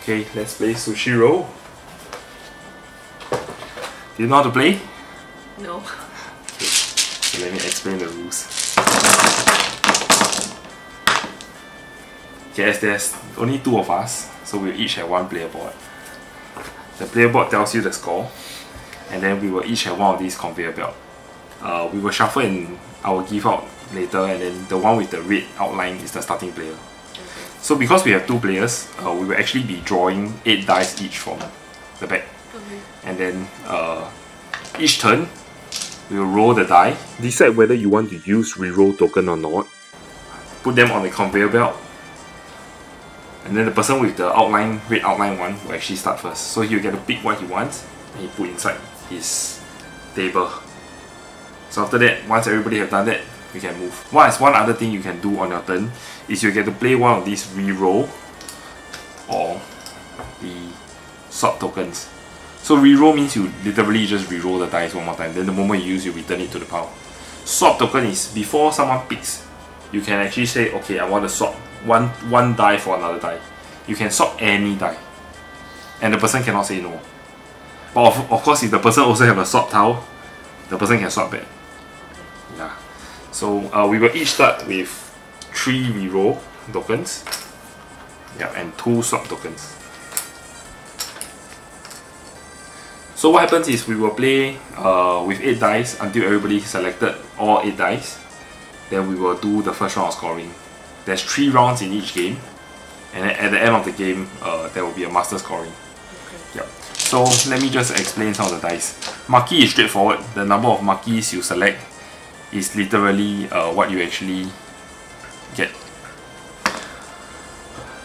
Okay, let's play Sushi Roll. Do you know how to play? No. Okay, so let me explain the rules. Okay, as there's only 2 of us, so we each have 1 player board. The player board tells you the score, and then we will each have 1 of these conveyor belt. We will shuffle and I will give out later, and then the one with the red outline is the starting player. Okay. So because we have 2 players, we will actually be drawing 8 dice each from the back. Okay. And then each turn, we will roll the die, decide whether you want to use reroll token or not, put them on the conveyor belt, and then the person with the outline, red outline one will actually start first. So he'll get to pick what he wants and he put inside his table. So after that, once everybody have done that, we can move. One other thing you can do on your turn is you get to play one of these reroll or the swap tokens. So reroll means you literally just reroll the dice one more time, then the moment you use, you return it to the pile. Swap token is before someone picks, you can actually say, okay, I want to swap one die for another die. You can swap any die, and the person cannot say no. But of course, if the person also have a swap tile, the person can swap back. Yeah. So we will each start with 3 reroll tokens. Yeah, and 2 swap tokens. So what happens is we will play with 8 dice until everybody selected all 8 dice. Then we will do the first round of scoring. There's 3 rounds in each game, and at the end of the game, there will be a master scoring. Okay. Yep. So let me just explain some of the dice. Marquee is straightforward. The number of marquees you select is literally what you actually get.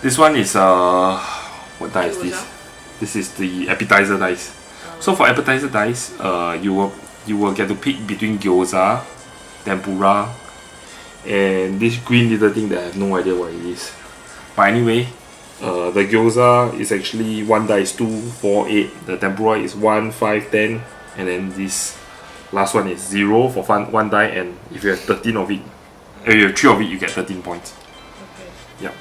This one is what die is this? This is the appetizer dice. So for appetizer dice, you will get to pick between gyoza, tempura, and this green little thing that I have no idea what it is. But anyway, the gyoza is actually 1 die is 2, 4, 8. The tempura is 1, 5, 10, and then this last one is 0 for 1 die. And if you have 13 of it, if you have 3 of it, you get 13 points. Okay. Yeah.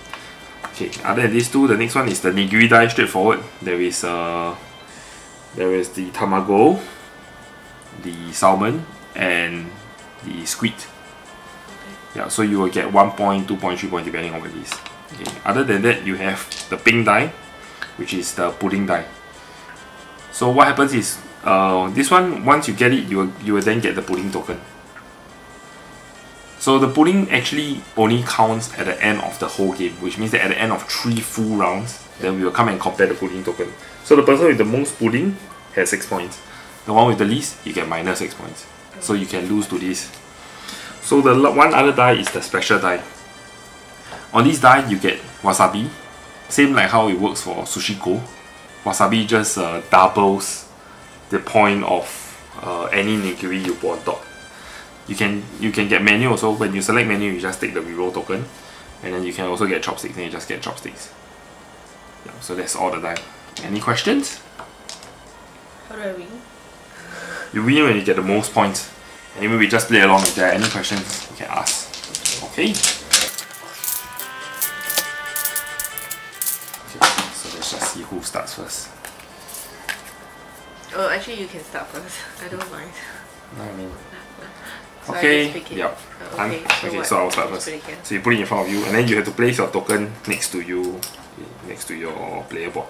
Okay. Other than these 2, the next one is the nigiri die. Straightforward. There is the tamago, the salmon, and the squid. Yeah, so you will get 1 point, 2 point, 3 point depending on what it is. Okay. Other than that, you have the pink die, which is the pudding die. So what happens is, this one, once you get it, you will then get the pudding token. So the pudding actually only counts at the end of the whole game, which means that at the end of 3 full rounds, then we will come and compare the pudding token. So the person with the most pudding has 6 points. The one with the least, you get minus 6 points. So you can lose to this. So the one other die is the special die. On this die, you get wasabi. Same like how it works for Sushi Go. Wasabi just doubles the point of any nigiri you put on top. You can get menu also. When you select menu, you just take the reroll token, and then you can also get chopsticks, and you just get chopsticks. Yeah, so that's all the die. Any questions? How do I win? You win when you get the most points. Anyway, we just play along. If there are any questions, you can ask. Okay. So let's just see who starts first. Oh, actually, you can start first. I don't mind. No, I mean. So Okay. I just pick it. Yep. Okay. So I'll start first. So you put it in front of you, and then you have to place your token next to you, next to your player board.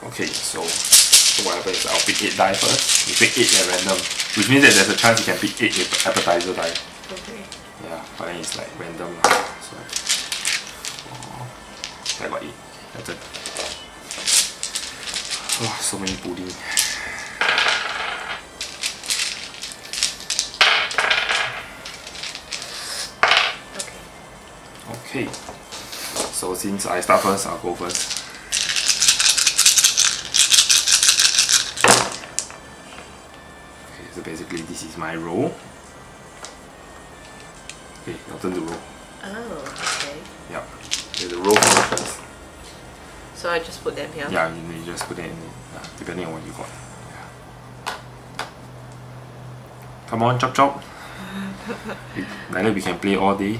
Okay. So what happens is I'll pick 8 die first. You pick 8 at random, which means that there's a chance you can pick 8 appetizer die. Okay. Yeah, but then it's like random. So I got 8. That's it. Oh, so many pudding. Okay. So since I start first, I'll go first. So basically this is my roll. Okay, your turn to roll. Oh, okay. Yeah. Okay, the roll first. So I just put them here? Yeah, you just put them in, depending on what you got. Yeah. Come on, chop chop. Like that we can play all day.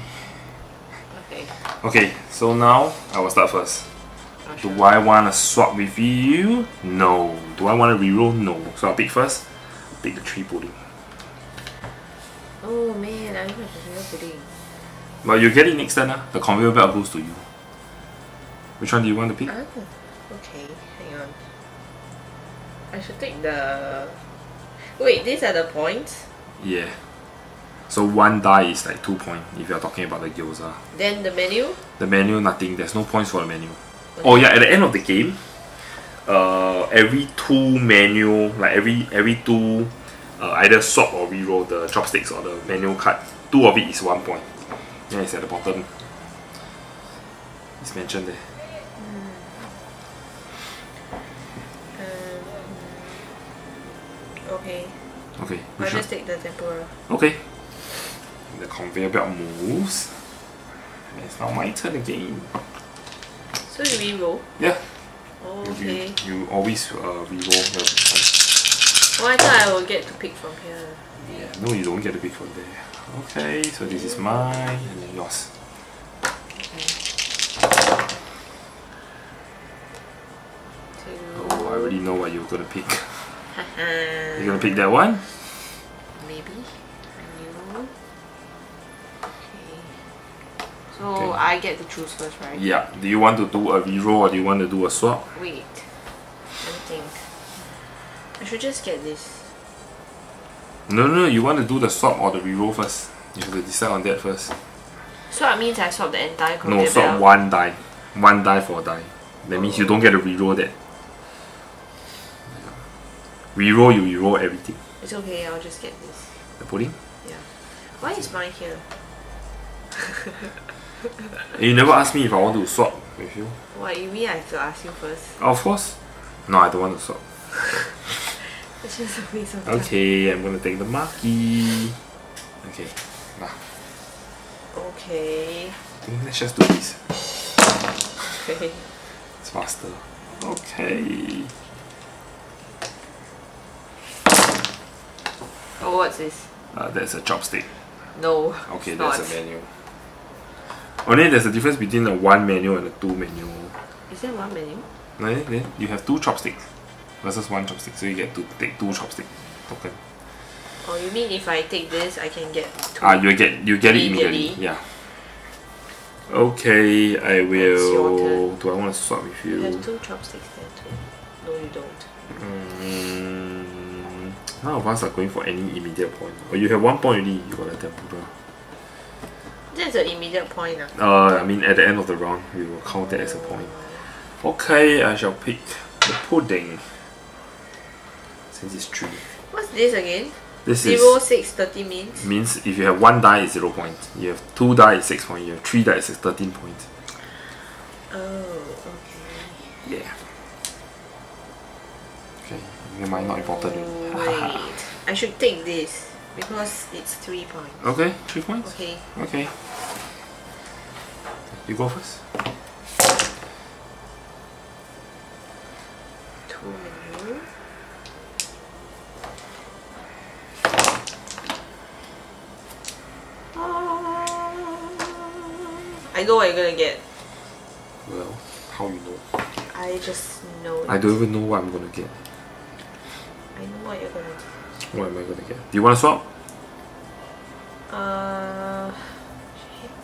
Okay. Okay, so now I will start first. not Do sure. I want to swap with you? No. Do I want to reroll? No. So I'll pick first. Pick the 3 pudding. Oh man, I don't have conveyor pudding. But you get it next turn. The conveyor belt goes to you. Which one do you want to pick? Oh, okay, hang on. I should take the... Wait, these are the points? Yeah. So 1 die is like 2 points if you're talking about the gyoza. Then the menu? The menu, nothing. There's no points for the menu. Okay. Oh yeah, at the end of the game, every 2 menu, like every 2, either swap or reroll the chopsticks or the menu card, 2 of it is 1 point. Yeah, it's at the bottom. It's mentioned there. Okay. Okay. I'll just take the tempura. Okay. The conveyor belt moves. It's now my turn again. So you re-roll? Yeah. Oh, okay. You always reroll. Oh, I thought I will get to pick from here. Yeah, no, you don't get to pick from there. Okay, so this is mine and then yours. Oh, I already know what you're gonna pick. You're gonna pick that one? Maybe. Menu. Okay. So Okay. I get to choose first, right? Yeah. Do you want to do a reroll or do you want to do a swap? Wait. Let me think. I should just get this. No, you want to do the swap or the reroll first. You have to decide on that first. Swap means I swap the entire No, conveyor swap belt. 1 die. 1 die for a die. That means you don't get to reroll that. Reroll, you reroll everything. It's okay, I'll just get this. The pudding? Yeah. Why is mine here? You never asked me if I want to swap with you. What, you mean I have to ask you first? Of course. No, I don't want to swap. It's just a waste of time. Okay, I'm gonna take the maki. Okay, nah. Okay. I think let's just do this. Okay. It's faster. Okay. Oh, what's this? That's a chopstick. No. Okay, it's that's not. a menu. Only there's a difference between a 1 menu and a 2 menu. Is there one menu? Then you have 2 chopsticks versus 1 chopstick, so you get to take 2 chopstick token. Oh, you mean if I take this, I can get two? You get it Immediately. immediately. Yeah. Okay, I It's your will. turn. Do I want to swap with You you? have 2 chopsticks there too. No, you don't. None of us are going for any immediate point. Oh, you have 1 point already. You got a tempura. That's an immediate point. Ah. I mean, at the end of the round, we will count that as a point. Okay, I shall pick the pudding. Since it's 3. What's this again? This 0, 6, 30 means? means if you have 1 die, it's 0 points. You have 2 die, it's 6 points. You have 3 die, it's 13 points. Oh, okay. Yeah. Okay, your mind not important. Wait. I should take this because it's 3 points. Okay, 3 points? Okay. Okay. You go first. 2 menu. I know what you're gonna get. Well, how you know? I just know it. I don't even know what I'm gonna get. I know what you're gonna get. What am I gonna get? Do you want to swap? Shit.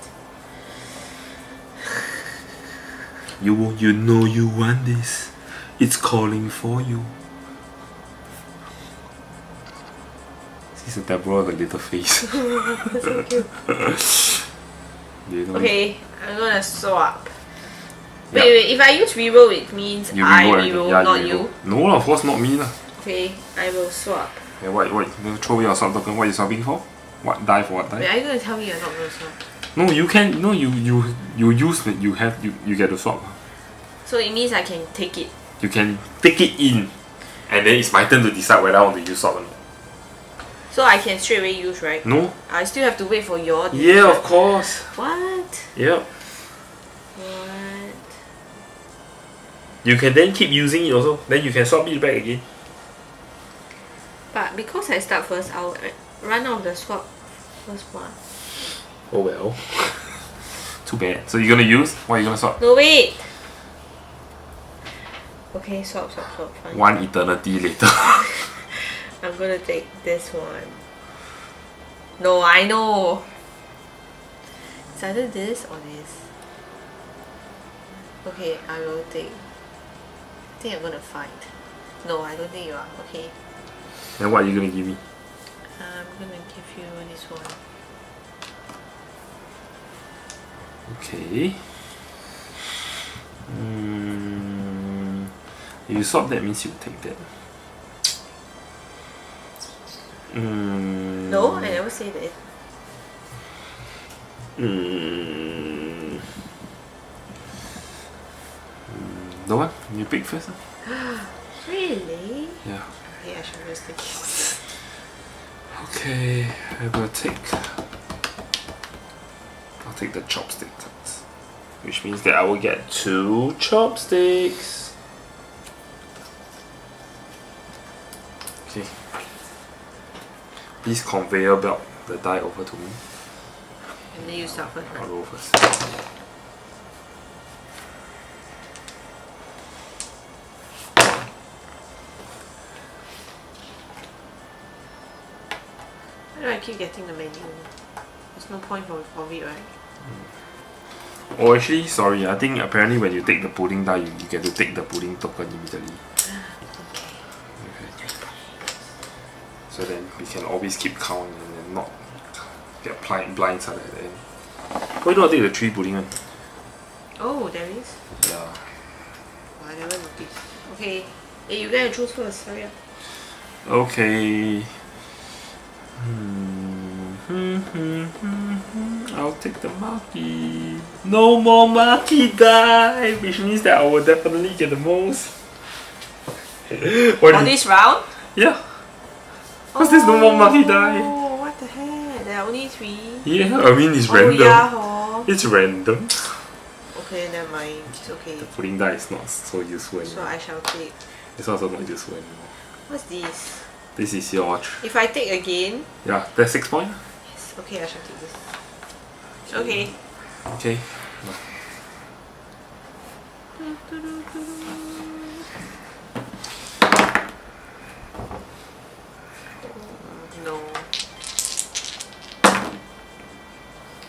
You know you want this. It's calling for you. This is a tempura with a little face. So cute. You know Okay, I'm gonna swap. Yeah. Wait, if I use reroll, it means You I reroll everything. reroll, Yeah, not you you. reroll. No, of course not me lah. Okay, I will swap. Yeah, what? You throw your swap token. What you swapping for? What die for what Wait, die? are you gonna tell me you're not gonna swap? No, you can. No, you use it. You get to swap. So it means I can take it. You can take it in, and then it's my turn to decide whether I want to use swap or not. So I can straight away use, right? No. I still have to wait for your Yeah, decision. of course. What? Yep. What? You can then keep using it also. Then you can swap it back again. But because I start first, I'll run out of the swap first one. Oh well. Too bad. So you're gonna use? What are you gonna swap? No, wait! Okay, swap, fine. One eternity later. I'm gonna take this one. No, I know. It's either this or this. Okay, I will take. I think I'm gonna find. No, I don't think you are. Okay. Then what are you gonna give me? I'm gonna give you this one. Okay. If you swap, that means you take that. No, I never said it. No one? You pick first? Really? Yeah. Okay, I should just take it. Okay, I'll take the chopstick cards. Which means that I will get 2 chopsticks. Okay. Please conveyor belt the die over to me. And then you start first, I'll right? go first. Why do I keep getting the menu? There's no point for it, right? Oh, actually, sorry. I think apparently when you take the pudding die, you get to take the pudding token immediately. Okay. So then we can always keep count and then not get blindsided at the end. Why do I take the 3 pudding one? Oh, there is? Yeah. Oh, I never noticed. Okay. Hey, you gotta choose first. Hurry up. Okay. I'll take the Maki. No more Maki die, which means that I will definitely get the most. For this round? Yeah. Because there's no more Maki die. Oh, what the heck? There are only 3. Yeah, I mean it's random. Yeah, oh. It's random. Okay, never mind. It's okay. The pudding die is not so useful anymore. So I shall take. It's also not useful anymore. What's this? This is your... If I take again... Yeah, that's 6 points. Yes. Okay, I shall take this. Okay. Okay. No.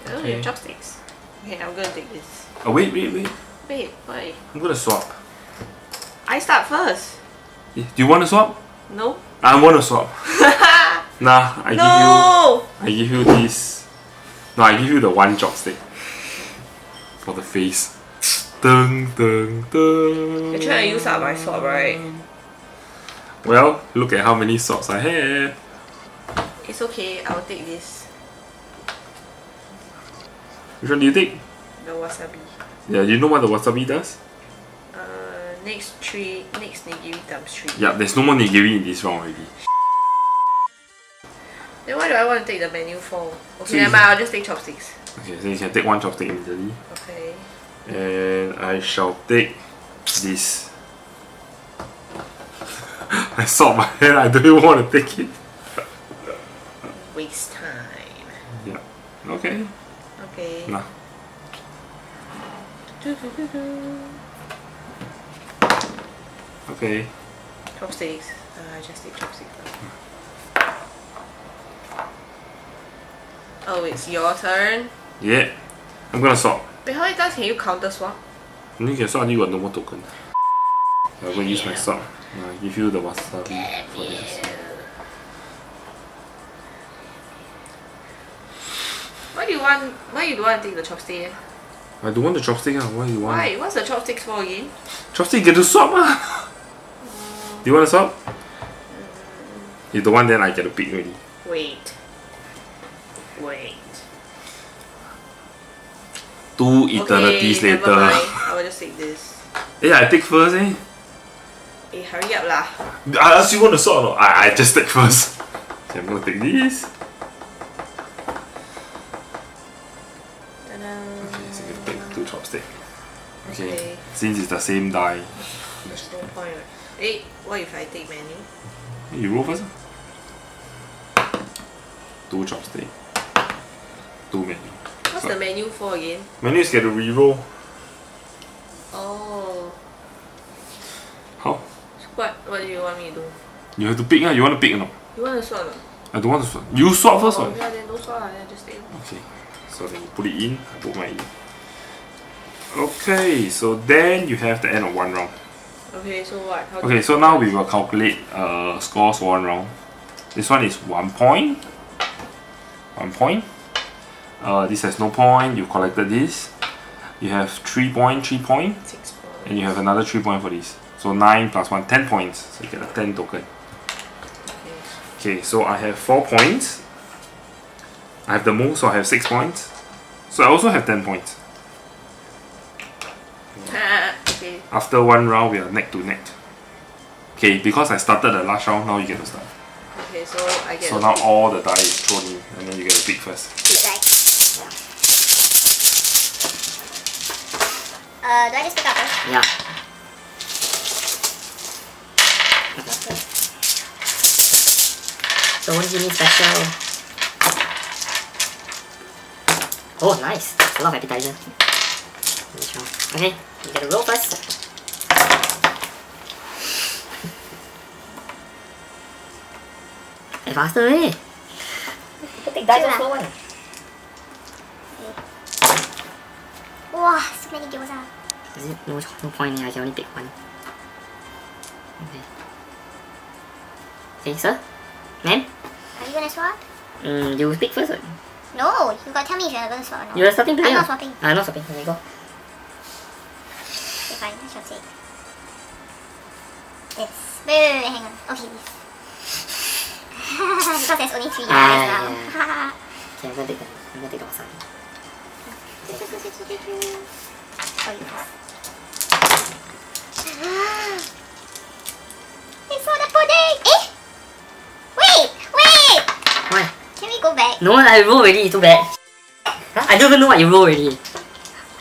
Oh, Okay. your chopsticks. Okay, I'm gonna take this. Oh, wait. Wait, why? I'm gonna swap. I start first. Do you want to swap? No? I want to swap. Nah, I give you this. No, I give you the 1 chopstick for the face. Dun, dun, dun. You're trying to use up my sword, right? Well, look at how many swords I have. It's okay, I'll take this. Which one do you take? The wasabi. Yeah, you know what the wasabi does? Next nigiri times 3. Yeah, there's no more nigiri in this round already. Then why do I want to take the menu for? Okay, So never mind, I'll just take chopsticks. Okay, so you can take 1 chopstick immediately. Okay. And I shall take this. I saw my hand, I don't even want to take it. Waste time. Yeah. Okay. Okay. Nah. Okay. Chopsticks. I just take chopsticks now. Oh, it's your turn. Yeah. I'm gonna swap. Wait, how many times can you counter swap? You can swap until you got no more token. I'm gonna use my swap. I give you the wasabi for this. Why you don't want to take the chopstick? I don't want the chopstick. Why do you want? Why? What's the chopsticks for again? Chopstick get to swap. Do you want to swap? You don't want, then I get to pick already. Wait. 2 eternities okay, later. Never mind. I will just take this. Yeah, I take first, eh? Hey, hurry up lah. I asked you want to swap or not? I just take first. Okay, I'm gonna take this. Ta-da. Okay, so you take 2 chopstick. Okay. Okay. Since it's the same die. There's no point. Hey, what if I take menu? You roll first. 2 chopstick. 2 menu. What's the menu for again? Menu is get to reroll. Oh. What do you want me to do? You have to pick. You want to pick or not? You want to swap or not? I don't want to swap. You swap first. Oh, yeah, then don't swap. Then just take. Okay. So then you put it in. I put mine in. Okay. So then you have the end of one round. Okay. So what? How Okay. So now we will calculate scores for one round. This one is 1 point. 1 point. This has no point. You collected this. You have 3 point, 3 point. 6 points. And you have another 3 point for this. So 9 plus 1, 10 points. So you get a 10 token. Okay, so I have 4 points. I have the most, so I have 6 points. So I also have 10 points. Okay. After one round, we are neck to neck. Okay, because I started the last round, now you get to start. Okay, so I get. So now all the die is thrown in, and then you get to pick first. Do I just pick up first? Yeah. So what do you need special? Oh, nice. That's a lot of appetizer. Okay, you get a roll first. Hey, faster, eh? Take dice on slow one. Wow, so many gyoza. Is it? No point, I can only pick one. Okay. Okay, sir? Ma'am? Are you gonna swap? You pick first. Right? No, you gotta tell me if you're gonna swap or not. You're starting player. I'm not swapping. I'm not swapping. There you go. Okay, fine, I shall take. It's... Wait, hang on. Okay, this. Because there's only 3 guys now. Yeah. Okay, I'm gonna take the wasabi. Oh, you pass. It's for the pudding! Eh? Wait! Why? Can we go back? No, I roll already, too bad. Huh? I don't even know what you roll already.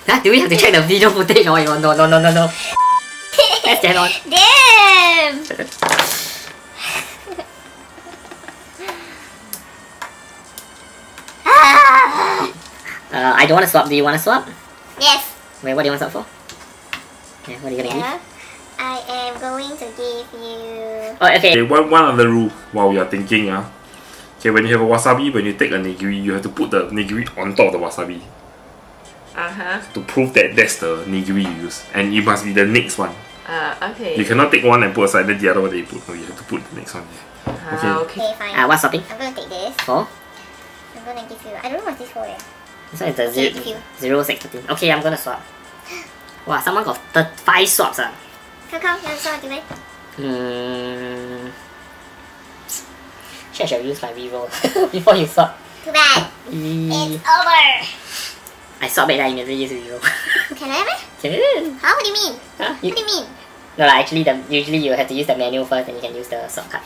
Huh? Do we have to check the video footage or what? No. Let's get on. Damn! I don't want to swap. Do you want to swap? Yes. Wait, what do you want to swap for? Yeah, what are you gonna give? I am going to give you... Oh, okay. Okay, one other rule while we are thinking. Okay, when you have a wasabi, when you take a nigiri, you have to put the nigiri on top of the wasabi. To prove that that's the nigiri you use. And it must be the next one. Okay. You cannot take one and put aside, then the other one that you put. No, you have to put the next one. Okay. Okay, fine. What's swapping? I'm gonna take this. For? I'm gonna give you... I don't know what's this for yet. This one is the Okay, give you. 0, 6, 13. Okay, I'm gonna swap. Wow, someone got 5 swaps. Come, you want to swap today? Actually, I shall use my reroll before you swap. Too bad. It's over. I swap it and I immediately use reroll. Can I? Can. Huh? What do you mean? Huh? What do you mean? No, actually, usually you have to use the manual first and you can use the swap card.